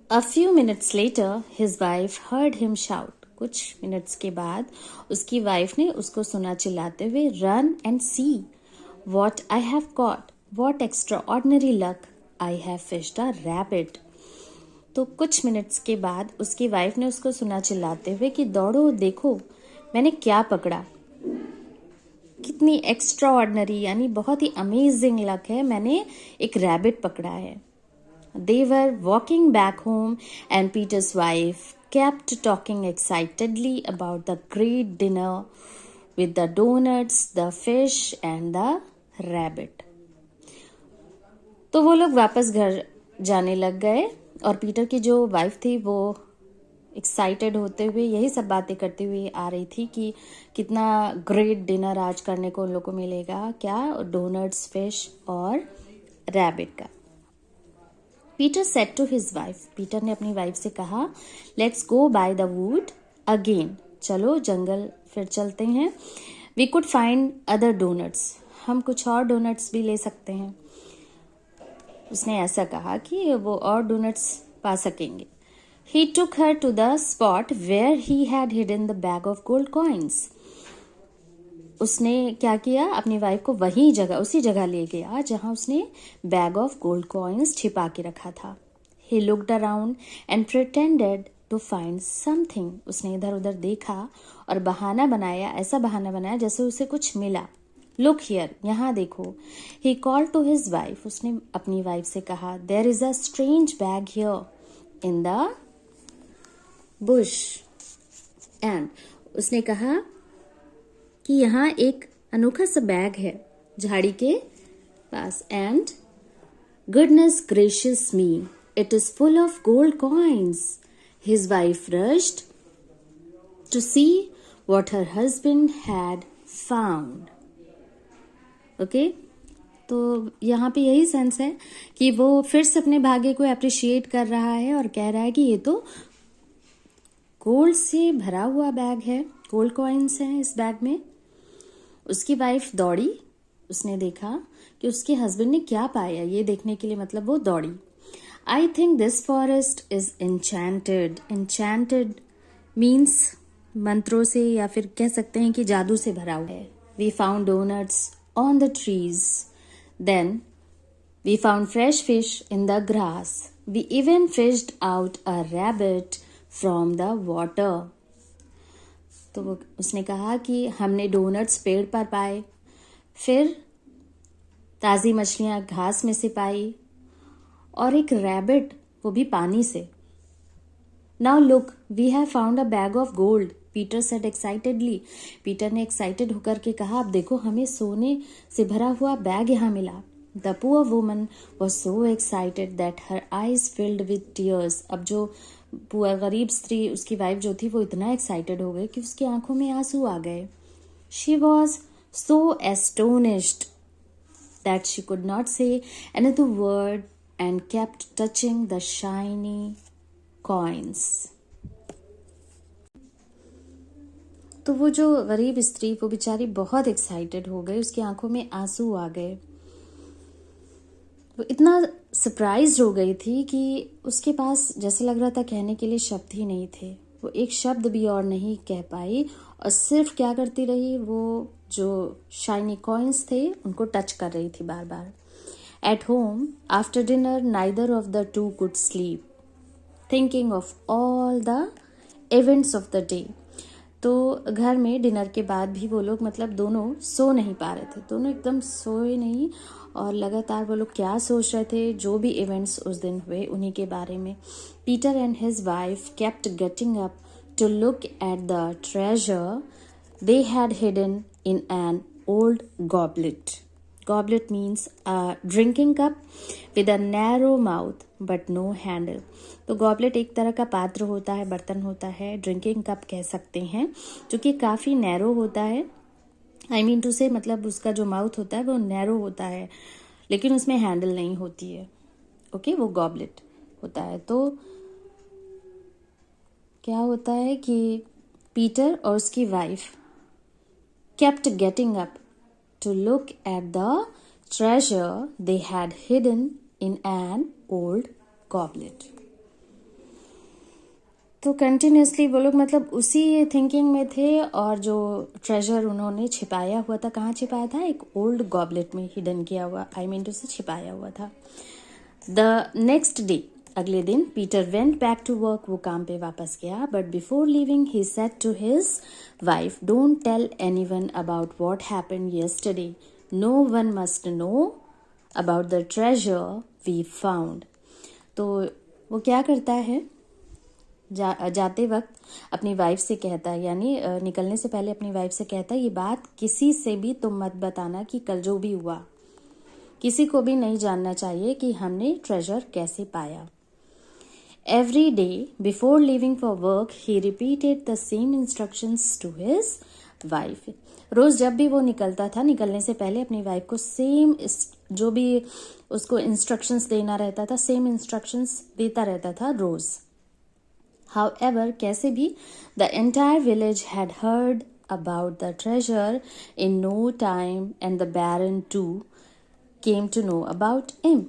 A few minutes later, his wife heard him shout. कुछ minutes के बाद उसकी वाइफ ने उसको सुना चिल्लाते हुए, Run and see what I have caught. What extraordinary luck. I have fished a rabbit. तो कुछ मिनट्स के बाद उसकी वाइफ ने उसको सुना चिल्लाते हुए कि दौड़ो देखो मैंने क्या पकड़ा. कितनी एक्स्ट्रा ऑर्डनरी यानी बहुत ही अमेजिंग लक है, मैंने एक रैबिट पकड़ा है. They were walking back home and Peter's wife kept talking excitedly about the great dinner with the donuts, the fish and the rabbit. तो वो लोग वापस घर जाने लग गए और पीटर की जो वाइफ थी वो एक्साइटेड होते हुए यही सब बातें करती हुई आ रही थी कि कितना ग्रेट डिनर आज करने को उन लोगों को मिलेगा. क्या? डोनट्स, फिश और रैबिट का. Peter said to his wife. Peter ने अपनी वाइफ से कहा, let's go by the wood again. चलो जंगल फिर चलते हैं. We could find other donuts. हम कुछ और डोनट्स भी ले सकते हैं. उसने ऐसा कहा कि वो और डोनट्स पा सकेंगे. He took her to the spot where he had hidden the bag of gold coins. उसने क्या किया, अपनी वाइफ को वही जगह उसी जगह ले गया जहां उसने बैग ऑफ गोल्ड कॉइन्स छिपा के रखा था. He looked around and pretended to find something. उसने इधर उधर देखा और ऐसा बहाना बनाया जैसे उसे कुछ मिला. लुक हियर, यहाँ देखो. He called to his wife. उसने अपनी वाइफ से कहा, there is a strange bag here in the bush. And उसने कहा कि यहाँ एक अनोखा सा बैग है झाड़ी के पास. And goodness gracious me, it is full of gold coins. His wife rushed to see what her husband had found. Okay, तो यहाँ पे यही सेंस है कि वो फिर से अपने भाग्य को अप्रिशिएट कर रहा है और कह रहा है कि ये तो गोल्ड से भरा हुआ बैग है, गोल्ड कॉइन्स हैं इस बैग में. उसकी वाइफ दौड़ी. उसने देखा कि उसके हस्बैंड ने क्या पाया, ये देखने के लिए मतलब वो दौड़ी. I think this forest is enchanted. Enchanted means मंत्रों से या फिर कह सकते हैं कि जादू से भरा हुआ है. We found donuts on the trees. Then we found fresh fish in the grass. We even fished out a rabbit from the water. तो उसने कहा कि हमने डोनट्स पेड़ पर पाए, फिर ताज़ी मछलियाँ घास में से पाई और एक रैबिट, वो भी पानी से. Now look, we have found a bag of gold. Peter said excitedly. Peter ने एक्साइटेड होकर के कहा, अब देखो हमें सोने से भरा हुआ बैग यहाँ मिला. The poor woman was so excited that her eyes filled with tears. अब जो पुअर गरीब स्त्री, उसकी वाइफ जो थी, वो इतना एक्साइटेड हो गई कि उसकी आंखों में आंसू आ गए. She was so astonished that she could not say another word and kept touching the shiny coins. तो वो जो गरीब स्त्री, वो बेचारी बहुत एक्साइटेड हो गई, उसकी आंखों में आंसू आ गए. वो इतना सरप्राइज हो गई थी कि उसके पास जैसे लग रहा था कहने के लिए शब्द ही नहीं थे. वो एक शब्द भी और नहीं कह पाई और सिर्फ क्या करती रही, वो जो शाइनी कॉइन्स थे उनको टच कर रही थी बार बार. At home after dinner neither of the two could sleep, thinking of all the events of the day. तो घर में डिनर के बाद भी वो लोग मतलब दोनों सो नहीं पा रहे थे. दोनों एकदम सोए नहीं और लगातार वो लोग क्या सोच रहे थे, जो भी इवेंट्स उस दिन हुए उन्हीं के बारे में. Peter and his wife kept getting up to look at the treasure they had hidden in an old goblet. Goblet means a drinking cup with a narrow mouth but no handle. तो goblet एक तरह का पात्र होता है, बर्तन होता है, ड्रिंकिंग कप कह सकते हैं, जो कि काफ़ी नैरो होता है. आई मीन टू से मतलब उसका जो माउथ होता है वो नैरो होता है लेकिन उसमें हैंडल नहीं होती है. ओके, वो गॉबलेट होता है. तो क्या होता है कि पीटर और उसकी wife kept getting up to look at the treasure they had hidden in an old goblet. तो कंटिन्यूसली वो लोग मतलब उसी थिंकिंग में थे, और जो ट्रेजर उन्होंने छिपाया हुआ था, कहाँ छिपाया था? एक ओल्ड गॉबलेट में हिडन किया हुआ, आई मीन टू से छिपाया हुआ था। द नेक्स्ट डे, अगले दिन, Peter went back to work, वो काम पे वापस गया। But before leaving he said to his wife, don't tell anyone about what happened yesterday, no one must know about the treasure we found. तो वो क्या करता है, जाते वक्त अपनी वाइफ से कहता है, यानी निकलने से पहले अपनी वाइफ से कहता है, ये बात किसी से भी तुम मत बताना कि कल जो भी हुआ, किसी को भी नहीं जानना चाहिए कि हमने ट्रेजर कैसे पाया। Every day before leaving for work he repeated the same instructions to his wife. रोज जब भी वो निकलता था, निकलने से पहले अपनी वाइफ को सेम जो भी उसको इंस्ट्रक्शंस देना रहता था, सेम इंस्ट्रक्शंस देता रहता था रोज। However, कैसे भी, the entire village had heard about the treasure in no time, and the Baron too came to know about him.